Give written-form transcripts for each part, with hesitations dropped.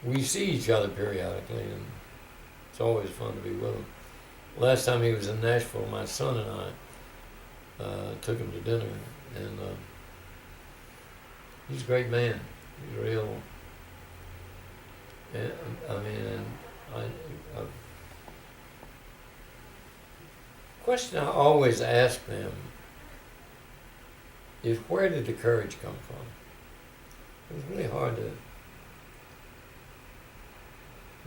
we see each other periodically, and it's always fun to be with him. Last time he was in Nashville, my son and I took him to dinner, and he's a great man. He's real. And I mean, and I question I always ask them is, where did the courage come from? It was really hard to.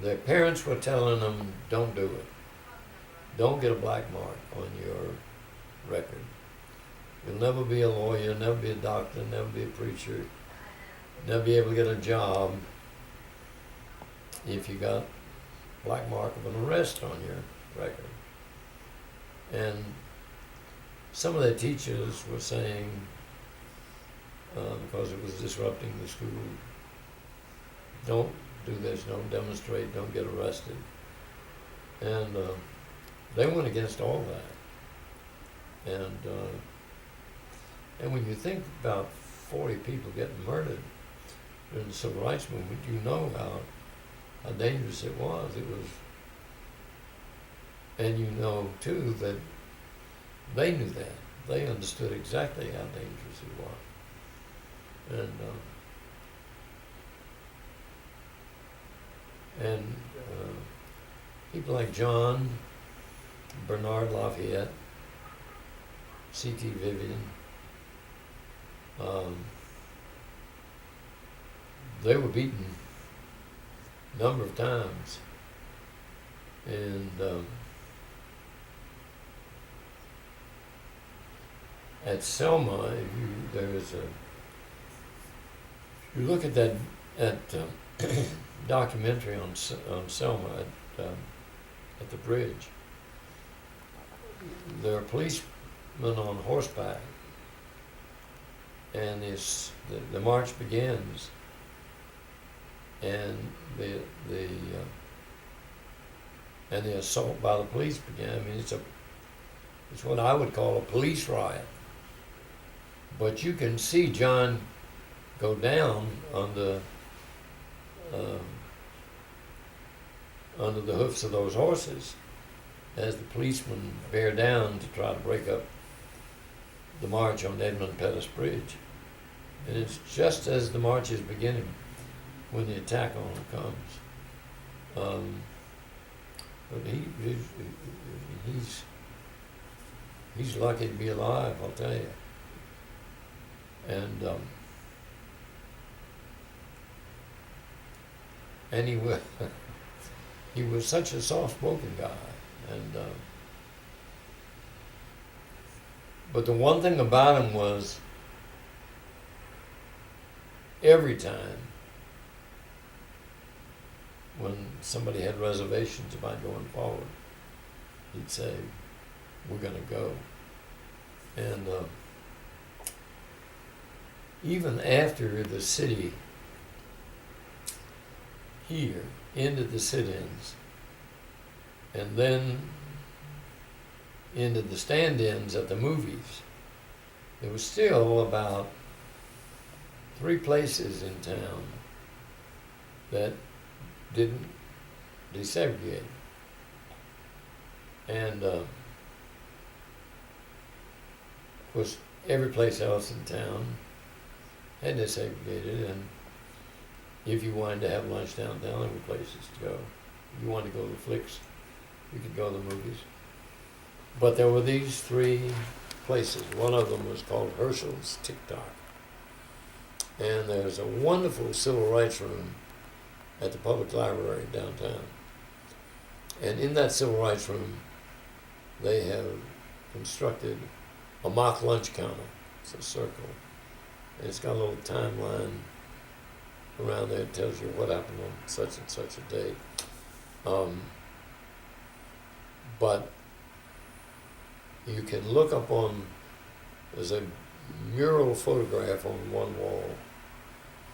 Their parents were telling them, don't do it. Don't get a black mark on your record. You'll never be a lawyer, never be a doctor, never be a preacher, never be able to get a job if you got black mark of an arrest on your record. And some of their teachers were saying, because it was disrupting the school, don't do this, don't demonstrate, don't get arrested. And they went against all that. And when you think about 40 people getting murdered during the Civil Rights Movement, you know how dangerous it was. And you know too that they knew that. They understood exactly how dangerous it was. And people like John, Bernard Lafayette, C.T. Vivian, they were beaten a number of times. And at Selma, you look at that documentary on Selma at the bridge. There are policemen on horseback, and the march begins, and the assault by the police began. I mean, it's what I would call a police riot. But you can see John go down under the hoofs of those horses as the policemen bear down to try to break up the march on Edmund Pettus Bridge. And it's just as the march is beginning when the attack on him comes. But he's lucky to be alive, I'll tell you. And he was such a soft-spoken guy, but the one thing about him was, every time when somebody had reservations about going forward, he'd say, "We're going to go." And even after the city here ended the sit-ins, and then ended the stand-ins at the movies, there was still about 3 places in town that didn't desegregate. And of course, every place else in town had desegregated, and if you wanted to have lunch downtown, there were places to go. If you wanted to go to the flicks, you could go to the movies. But there were these 3 places. One of them was called Herschel's TikTok. And there's a wonderful civil rights room at the public library downtown. And in that civil rights room, they have constructed a mock lunch counter. It's a circle. And it's got a little timeline around there that tells you what happened on such and such a date. But you can look up on, there's a mural photograph on one wall,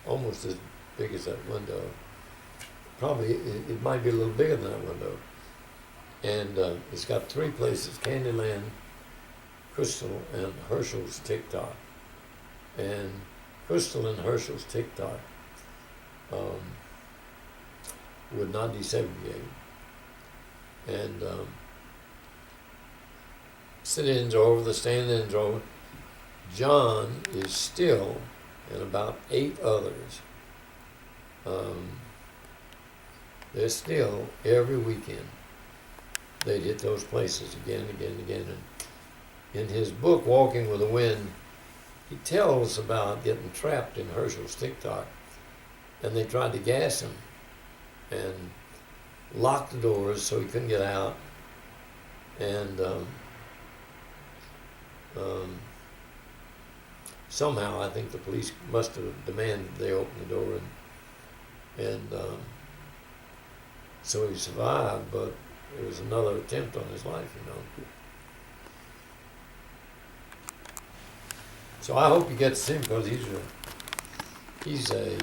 almost as big as that window. Probably, it might be a little bigger than that window. And it's got 3 places: Candyland, Crystal, and Herschel's TikTok. And Crystal and Herschel's TikTok would not desegregate. And sit-ins are over, the stand-ins are over. John is still, and about 8 others, they're still, every weekend, they'd hit those places again and again and again. And in his book, Walking with the Wind, he tells about getting trapped in Herschel's TikTok, and they tried to gas him and lock the doors so he couldn't get out. And somehow I think the police must have demanded they open the door, and so he survived, but it was another attempt on his life, you know. So I hope he gets him, because he's a